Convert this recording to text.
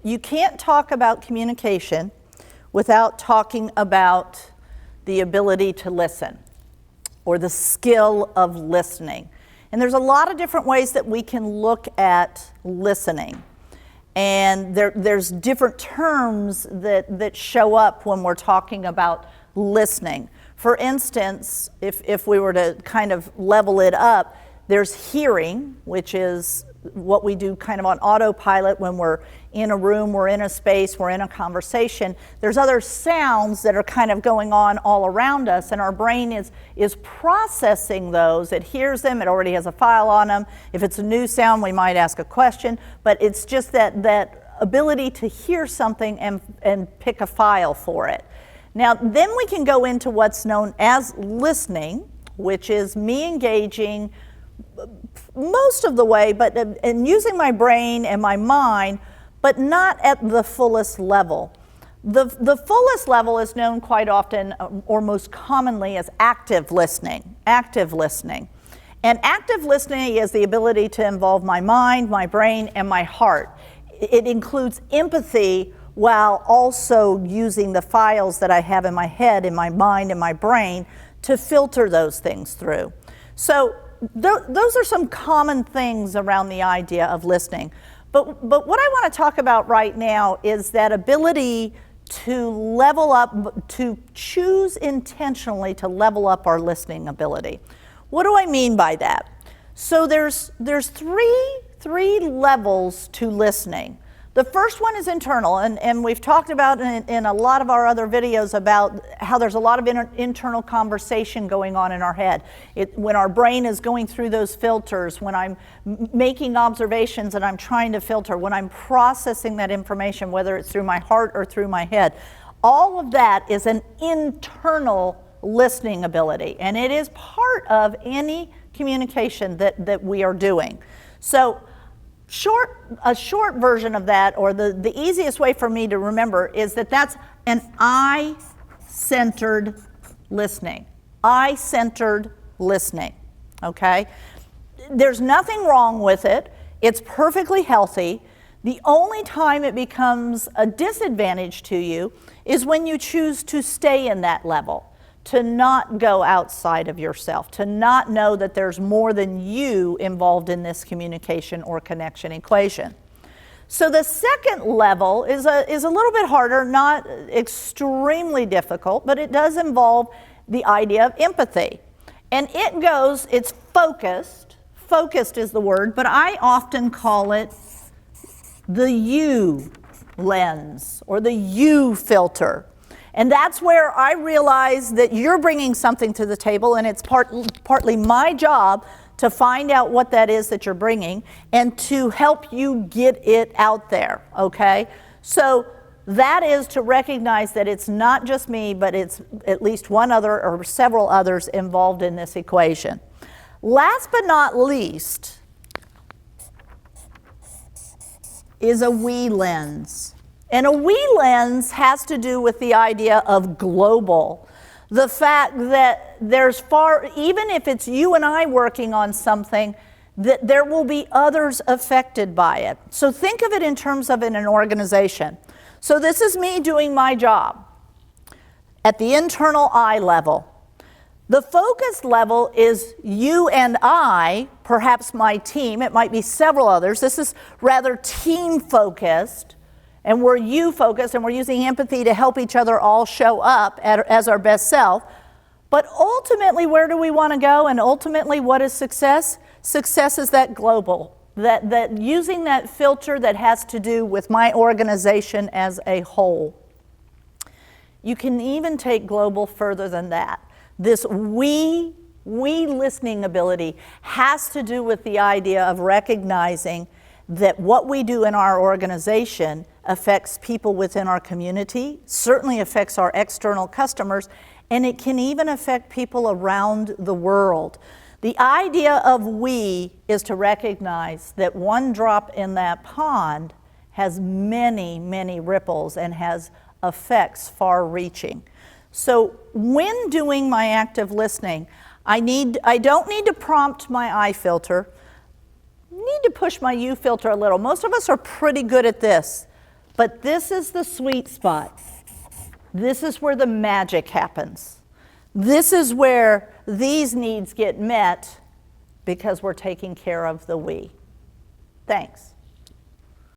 You can't talk about communication without talking about the ability to listen, or the skill of listening. And there's a lot of different ways that we can look at listening. And there's different terms that show up when we're talking about listening. For instance, if we were to kind of level it up, there's hearing, which is what we do kind of on autopilot when we're in a room, we're in a space, we're in a conversation. There's other sounds that are kind of going on all around us, and our brain is processing those. It hears them, it already has a file on them. If it's a new sound, we might ask a question, but it's just that ability to hear something and pick a file for it. Now, then we can go into what's known as listening, which is me engaging most of the way, and using my brain and my mind, but not at the fullest level. The fullest level is known quite often, or most commonly, as active listening. Active listening. And active listening is the ability to involve my mind, my brain, and my heart. It includes empathy while also using the files that I have in my head, in my mind, and my brain to filter those things through. So those are some common things around the idea of listening. But what I want to talk about right now is that ability to level up, to choose intentionally to level up our listening ability. What do I mean by that? So there's three levels to listening. The first one is internal, and we've talked about in a lot of our other videos about how there's a lot of internal conversation going on in our head. When our brain is going through those filters, when I'm making observations and I'm trying to filter, when I'm processing that information, whether it's through my heart or through my head, all of that is an internal listening ability, and it is part of any communication that we are doing. So a short version of that, or the easiest way for me to remember, is that's an I-centered listening. I-centered listening, okay? There's nothing wrong with it. It's perfectly healthy. The only time it becomes a disadvantage to you is when you choose to stay in that level, to not go outside of yourself, to not know that there's more than you involved in this communication or connection equation. So the second level is a little bit harder, not extremely difficult, but it does involve the idea of empathy. And it's focused is the word, but I often call it the you lens, or the you filter. And that's where I realize that you're bringing something to the table, and it's partly my job to find out what that is that you're bringing and to help you get it out there, okay? So that is to recognize that it's not just me, but it's at least one other or several others involved in this equation. Last but not least is a we lens. And a we lens has to do with the idea of global. The fact that even if it's you and I working on something, that there will be others affected by it. So think of it in terms of in an organization. So this is me doing my job at the internal I level. The focus level is you and I, perhaps my team, it might be several others. This is rather team focused. And we're you-focused, and we're using empathy to help each other all show up as our best self. But ultimately, where do we want to go? And ultimately, what is success? Success is that global, that using that filter that has to do with my organization as a whole. You can even take global further than that. This we listening ability has to do with the idea of recognizing that what we do in our organization affects people within our community, certainly affects our external customers, and it can even affect people around the world. The idea of we is to recognize that one drop in that pond has many, many ripples and has effects far-reaching. So when doing my active listening, I don't need to prompt my I filter. I need to push my you filter a little. Most of us are pretty good at this. But this is the sweet spot. This is where the magic happens. This is where these needs get met because we're taking care of the we. Thanks.